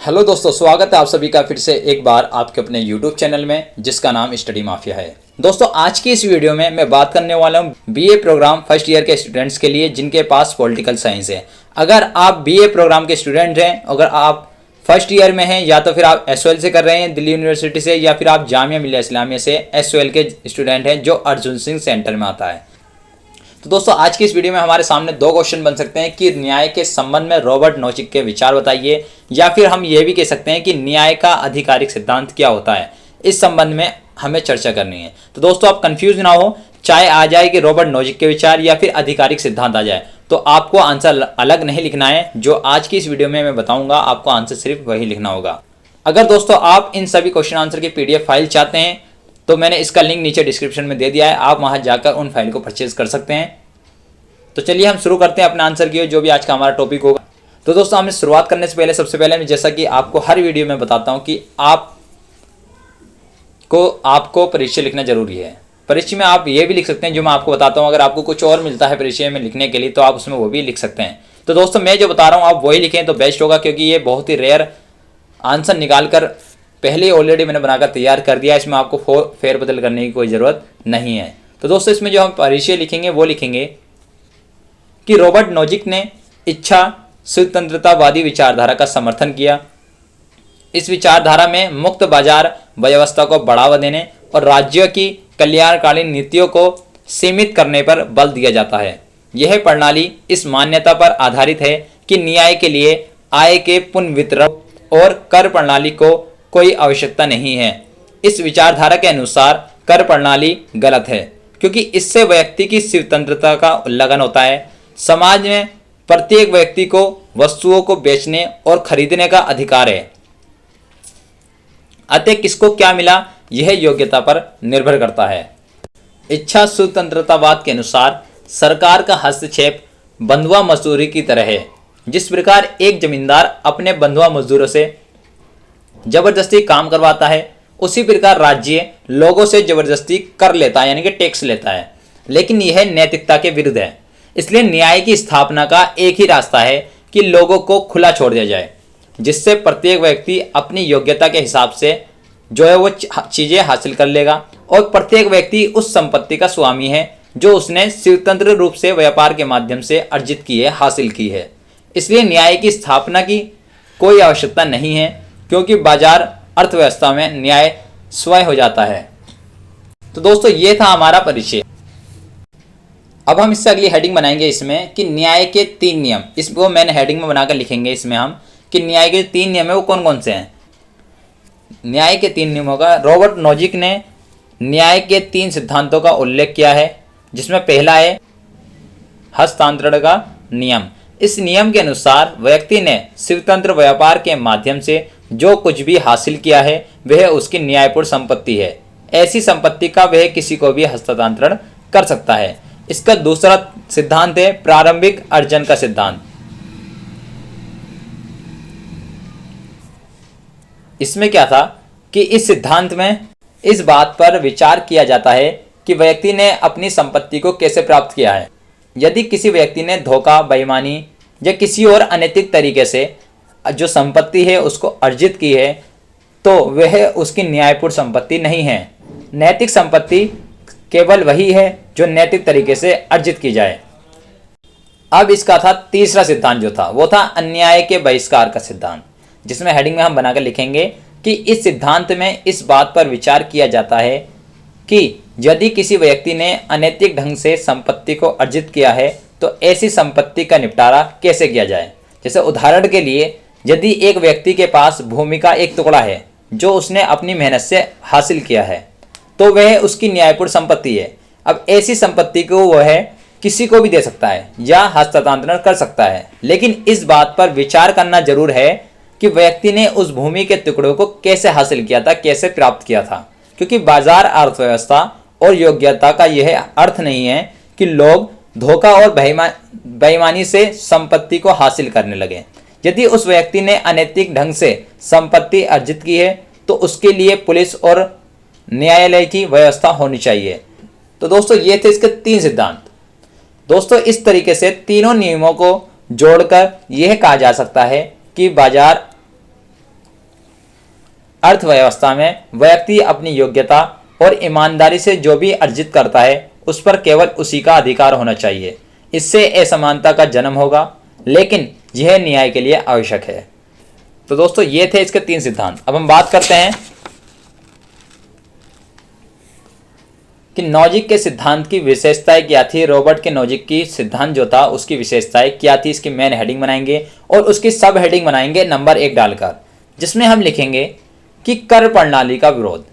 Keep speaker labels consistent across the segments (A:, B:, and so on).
A: Hello दोस्तों, स्वागत है आप सभी का फिर से एक बार आपके अपने YouTube चैनल में जिसका नाम स्टडी माफिया है। दोस्तों, आज की इस वीडियो में मैं बात करने वाला हूं बीए प्रोग्राम फर्स्ट ईयर के स्टूडेंट्स के लिए जिनके पास पॉलिटिकल साइंस है। अगर आप बीए प्रोग्राम के स्टूडेंट हैं, अगर आप फर्स्ट ईयर में हैं या तो फिर आप SOL से कर रहे हैं दिल्ली यूनिवर्सिटी से, या फिर आप जामिया मिलिया इस्लामिया से SOL के स्टूडेंट हैं जो अर्जुन सिंह सेंटर में आता है। तो दोस्तों, आज की इस वीडियो में हमारे सामने दो क्वेश्चन बन सकते हैं कि न्याय के संबंध में रॉबर्ट नोजिक के विचार बताइए, या फिर हम ये भी कह सकते हैं कि न्याय का आधिकारिक सिद्धांत क्या होता है। इस संबंध में हमें चर्चा करनी है। तो दोस्तों, आप कंफ्यूज ना हो, चाहे आ जाए कि रॉबर्ट नोजिक के विचार या फिर आधिकारिक सिद्धांत आ जाए, तो आपको आंसर अलग नहीं लिखना है। जो आज की इस वीडियो में मैं बताऊंगा, आपको आंसर सिर्फ वही लिखना होगा। अगर दोस्तों आप इन सभी क्वेश्चन आंसर की PDF फाइल चाहते हैं तो मैंने इसका लिंक नीचे डिस्क्रिप्शन में दे दिया है, आप वहां जाकर उन फाइल को परचेज कर सकते हैं। तो चलिए हम शुरू करते हैं अपने आंसर की, जो भी आज का हमारा टॉपिक होगा। तो दोस्तों, हमें शुरुआत करने से पहले सबसे पहले मैं जैसा कि आपको हर वीडियो में बताता हूं कि आपको परिचय लिखना जरूरी है। परिचय में आप ये भी लिख सकते हैं जो मैं आपको बताता हूं। अगर आपको कुछ और मिलता है परिचय में लिखने के लिए तो आप उसमें वो भी लिख सकते हैं। तो दोस्तों, मैं जो बता रहा हूँ आप वही लिखें तो बेस्ट होगा, क्योंकि ये बहुत ही रेयर आंसर निकाल कर पहले ऑलरेडी मैंने बनाकर तैयार कर दिया। इसमें आपको फेरबदल करने की कोई ज़रूरत नहीं है। तो दोस्तों, इसमें जो हम परिचय लिखेंगे वो लिखेंगे कि रॉबर्ट नोजिक ने इच्छा स्वतंत्रतावादी विचारधारा का समर्थन किया। इस विचारधारा में मुक्त बाजार व्यवस्था को बढ़ावा देने और राज्यों की कल्याणकारी नीतियों को सीमित करने पर बल दिया जाता है। यह प्रणाली इस मान्यता पर आधारित है कि न्याय के लिए आय के पुनर्वितरण और कर प्रणाली को कोई आवश्यकता नहीं है। इस विचारधारा के अनुसार कर प्रणाली गलत है क्योंकि इससे व्यक्ति की स्वतंत्रता का उल्लंघन होता है। समाज में प्रत्येक व्यक्ति को वस्तुओं को बेचने और खरीदने का अधिकार है, अतः किसको क्या मिला यह योग्यता पर निर्भर करता है। इच्छा स्वतंत्रतावाद के अनुसार सरकार का हस्तक्षेप बंधुआ मजदूरी की तरह है। जिस प्रकार एक जमींदार अपने बंधुआ मजदूरों से जबरदस्ती काम करवाता है, उसी प्रकार राज्य लोगों से जबरदस्ती कर लेता है, यानी कि टैक्स लेता है। लेकिन यह नैतिकता के विरुद्ध है। इसलिए न्याय की स्थापना का एक ही रास्ता है कि लोगों को खुला छोड़ दिया जाए, जिससे प्रत्येक व्यक्ति अपनी योग्यता के हिसाब से जो है वो चीजें हासिल कर लेगा, और प्रत्येक व्यक्ति उस संपत्ति का स्वामी है जो उसने स्वतंत्र रूप से व्यापार के माध्यम से अर्जित की है, हासिल की है। इसलिए न्याय की स्थापना की कोई आवश्यकता नहीं है, क्योंकि बाजार अर्थव्यवस्था में न्याय स्वयं हो जाता है। तो दोस्तों, ये था हमारा परिचय। अब हम इससे अगली हेडिंग बनाएंगे इसमें कि न्याय के 3 नियम। इसको मैंने हेडिंग में बनाकर लिखेंगे इसमें हम कि न्याय के 3 नियम है वो कौन कौन से हैं। न्याय के 3 नियमों का रॉबर्ट नोजिक ने न्याय के 3 सिद्धांतों का उल्लेख किया है, जिसमें पहला है हस्तांतरण का नियम। इस नियम के अनुसार व्यक्ति ने स्वतंत्र व्यापार के माध्यम से जो कुछ भी हासिल किया है वह उसकी न्यायपूर्ण संपत्ति है। ऐसी संपत्ति का वह किसी को भी हस्तांतरण कर सकता है। इसका दूसरा सिद्धांत है प्रारंभिक अर्जन का सिद्धांत। इसमें क्या था कि इस सिद्धांत में इस बात पर विचार किया जाता है कि व्यक्ति ने अपनी संपत्ति को कैसे प्राप्त किया है। यदि किसी व्यक्ति ने धोखा, बेईमानी या किसी और अनैतिक तरीके से जो संपत्ति है उसको अर्जित की है, तो वह उसकी न्यायपूर्ण संपत्ति नहीं है। नैतिक संपत्ति केवल वही है जो नैतिक तरीके से अर्जित की जाए। अब इसका था तीसरा सिद्धांत जो था वो था अन्याय के बहिष्कार का सिद्धांत, जिसमें हेडिंग में हम बनाकर लिखेंगे कि इस सिद्धांत में इस बात पर विचार किया जाता है कि यदि किसी व्यक्ति ने अनैतिक ढंग से संपत्ति को अर्जित किया है तो ऐसी संपत्ति का निपटारा कैसे किया जाए। जैसे उदाहरण के लिए, यदि एक व्यक्ति के पास भूमि का एक टुकड़ा है जो उसने अपनी मेहनत से हासिल किया है, तो वह उसकी न्यायपूर्ण संपत्ति है। अब ऐसी संपत्ति को वह किसी को भी दे सकता है या हस्तांतरण कर सकता है, लेकिन इस बात पर विचार करना जरूर है कि व्यक्ति ने उस भूमि के टुकड़ों को कैसे हासिल किया था, कैसे प्राप्त किया था। क्योंकि बाजार अर्थव्यवस्था और योग्यता का यह अर्थ नहीं है कि लोग धोखा और बेईमानी से संपत्ति को हासिल करने लगे। यदि उस व्यक्ति ने अनैतिक ढंग से संपत्ति अर्जित की है तो उसके लिए पुलिस और न्यायालय की व्यवस्था होनी चाहिए। तो दोस्तों, ये थे इसके 3 सिद्धांत। दोस्तों, इस तरीके से तीनों नियमों को जोड़कर यह कहा जा सकता है कि बाजार अर्थव्यवस्था में व्यक्ति अपनी योग्यता और ईमानदारी से जो भी अर्जित करता है उस पर केवल उसी का अधिकार होना चाहिए। इससे असमानता का जन्म होगा, लेकिन यह न्याय के लिए आवश्यक है। तो दोस्तों ये थे इसके 3 सिद्धांत। अब हम बात करते हैं कि नॉजिक के सिद्धांत की विशेषताएं क्या थी। रॉबर्ट के नॉजिक की सिद्धांत जो था उसकी विशेषताएं क्या थी, इसकी मेन हेडिंग बनाएंगे और उसकी सब हेडिंग बनाएंगे नंबर 1 डालकर, जिसमें हम लिखेंगे कि कर प्रणाली का विरोध।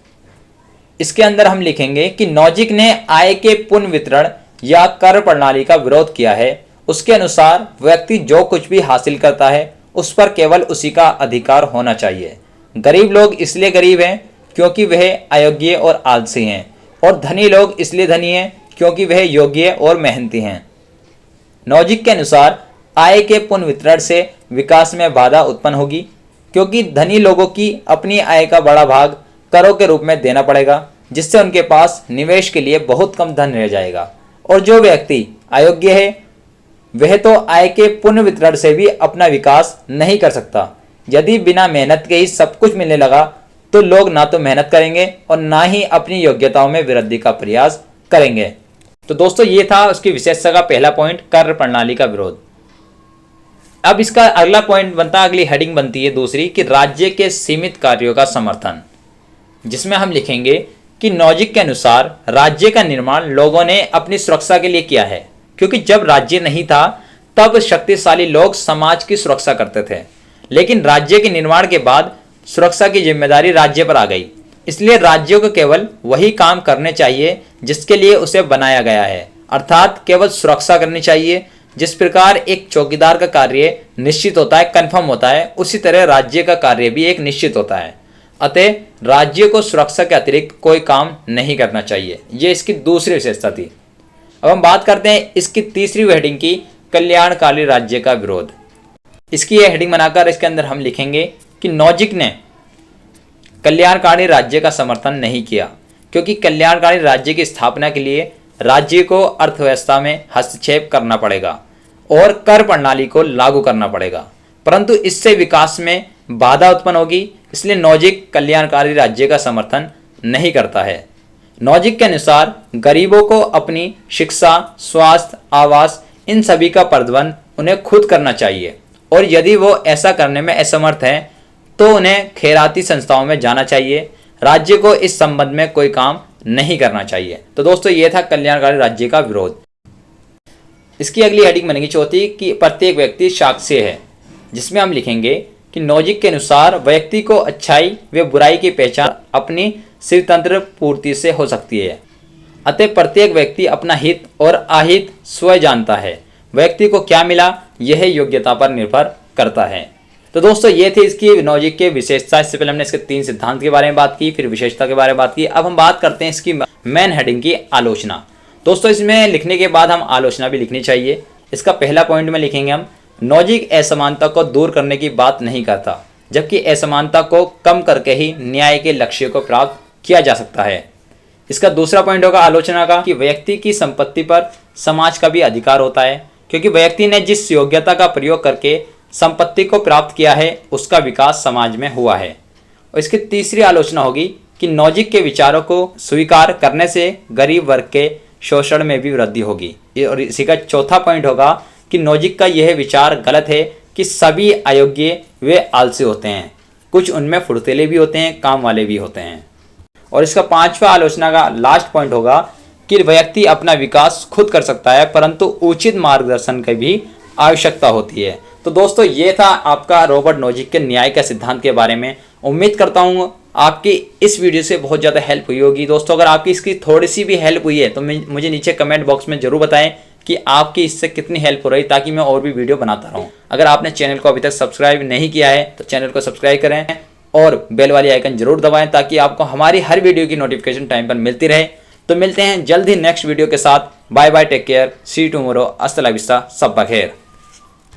A: इसके अंदर हम लिखेंगे कि नॉजिक ने आय के पुनर्वितरण या कर प्रणाली का विरोध किया है। उसके अनुसार व्यक्ति जो कुछ भी हासिल करता है उस पर केवल उसी का अधिकार होना चाहिए। गरीब लोग इसलिए गरीब हैं क्योंकि वह अयोग्य और आलसी हैं, और धनी लोग इसलिए धनी हैं क्योंकि वह योग्य और मेहनती हैं। नॉजिक के अनुसार आय के पुनर्वितरण से विकास में बाधा उत्पन्न होगी, क्योंकि धनी लोगों की अपनी आय का बड़ा भाग करों के रूप में देना पड़ेगा, जिससे उनके पास निवेश के लिए बहुत कम धन रह जाएगा। और जो व्यक्ति अयोग्य है वह तो आय के पुनर्वितरण से भी अपना विकास नहीं कर सकता। यदि बिना मेहनत के ही सब कुछ मिलने लगा तो लोग ना तो मेहनत करेंगे और ना ही अपनी योग्यताओं में वृद्धि का प्रयास करेंगे। तो दोस्तों ये था उसकी विशेषता का पहला पॉइंट, कर प्रणाली का विरोध। अब इसका अगला पॉइंट बनता है, अगली हेडिंग बनती है दूसरी, कि राज्य के सीमित कार्यों का समर्थन, जिसमें हम लिखेंगे कि नॉजिक के अनुसार राज्य का निर्माण लोगों ने अपनी सुरक्षा के लिए किया है, क्योंकि जब राज्य नहीं था तब शक्तिशाली लोग समाज की सुरक्षा करते थे, लेकिन राज्य के निर्माण के बाद सुरक्षा की जिम्मेदारी राज्य पर आ गई। इसलिए राज्यों को केवल वही काम करने चाहिए जिसके लिए उसे बनाया गया है, अर्थात केवल सुरक्षा करनी चाहिए। जिस प्रकार एक चौकीदार का कार्य निश्चित होता है, कन्फर्म होता है, उसी तरह राज्य का कार्य भी एक निश्चित होता है। अतः राज्य को सुरक्षा के अतिरिक्त कोई काम नहीं करना चाहिए। यह इसकी दूसरी विशेषता थी। अब हम बात करते हैं इसकी तीसरी हेडिंग की, कल्याणकारी राज्य का विरोध। इसकी यह हेडिंग बनाकर इसके अंदर हम लिखेंगे कि नॉजिक ने कल्याणकारी राज्य का समर्थन नहीं किया, क्योंकि कल्याणकारी राज्य की स्थापना के लिए राज्य को अर्थव्यवस्था में हस्तक्षेप करना पड़ेगा और कर प्रणाली को लागू करना पड़ेगा, परंतु इससे विकास में बाधा उत्पन्न होगी। इसलिए नॉजिक कल्याणकारी राज्य का समर्थन नहीं करता है। नॉजिक के अनुसार गरीबों को अपनी शिक्षा, स्वास्थ्य, आवास, इन सभी का प्रबंधन उन्हें खुद करना चाहिए, और यदि वो ऐसा करने में असमर्थ हैं तो उन्हें खैराती संस्थाओं में जाना चाहिए। राज्य को इस संबंध में कोई काम नहीं करना चाहिए। तो दोस्तों ये था कल्याणकारी राज्य का विरोध। इसकी अगली हेडिंग बनेगी चौथी, कि प्रत्येक व्यक्ति साक्ष्य है, जिसमें हम लिखेंगे कि नॉजिक के अनुसार व्यक्ति को अच्छाई व बुराई की पहचान अपनी स्वतंत्र पूर्ति से हो सकती है। अतः प्रत्येक व्यक्ति अपना हित और अहित स्वयं जानता है। व्यक्ति को क्या मिला यह योग्यता पर निर्भर करता है। तो दोस्तों ये थी इसकी नॉजिक के विशेषता। इससे पहले हमने इसके 3 सिद्धांत के बारे में बात की, फिर विशेषता के बारे में बात की। अब हम बात करते हैं इसकी मेन हेडिंग की, आलोचना। दोस्तों इसमें लिखने के बाद हम आलोचना भी लिखनी चाहिए। इसका पहला पॉइंट में लिखेंगे हम, नॉजिक असमानता को दूर करने की बात नहीं करता, जबकि असमानता को कम करके ही न्याय के लक्ष्य को प्राप्त किया जा सकता है। इसका दूसरा पॉइंट होगा आलोचना का, कि व्यक्ति की संपत्ति पर समाज का भी अधिकार होता है, क्योंकि व्यक्ति ने जिस योग्यता का प्रयोग करके संपत्ति को प्राप्त किया है उसका विकास समाज में हुआ है। और इसकी तीसरी आलोचना होगी कि नॉजिक के विचारों को स्वीकार करने से गरीब वर्ग के शोषण में भी वृद्धि होगी। और इसी का चौथा पॉइंट होगा कि नॉजिक का यह विचार गलत है कि सभी अयोग्य वे आलसी होते हैं, कुछ उनमें फुर्तीले भी होते हैं, काम वाले भी होते हैं। और इसका पांचवा आलोचना का लास्ट पॉइंट होगा कि व्यक्ति अपना विकास खुद कर सकता है, परंतु उचित मार्गदर्शन की भी आवश्यकता होती है। तो दोस्तों ये था आपका रॉबर्ट नॉजिक के न्याय के सिद्धांत के बारे में। उम्मीद करता हूँ आपकी इस वीडियो से बहुत ज़्यादा हेल्प हुई होगी। दोस्तों अगर आपकी इसकी थोड़ी सी भी हेल्प हुई है तो मुझे नीचे कमेंट बॉक्स में जरूर बताएं कि आपकी इससे कितनी हेल्प हो रही, ताकि मैं और भी वीडियो बनाता रहूँ। अगर आपने चैनल को अभी तक सब्सक्राइब नहीं किया है तो चैनल को सब्सक्राइब करें और बेल वाली आइकन जरूर दबाएं, ताकि आपको हमारी हर वीडियो की नोटिफिकेशन टाइम पर मिलती रहे। तो मिलते हैं जल्द ही नेक्स्ट वीडियो के साथ। Bye bye, take care, see you tomorrow, अस्सलाम वालेकुम, सब बखैर।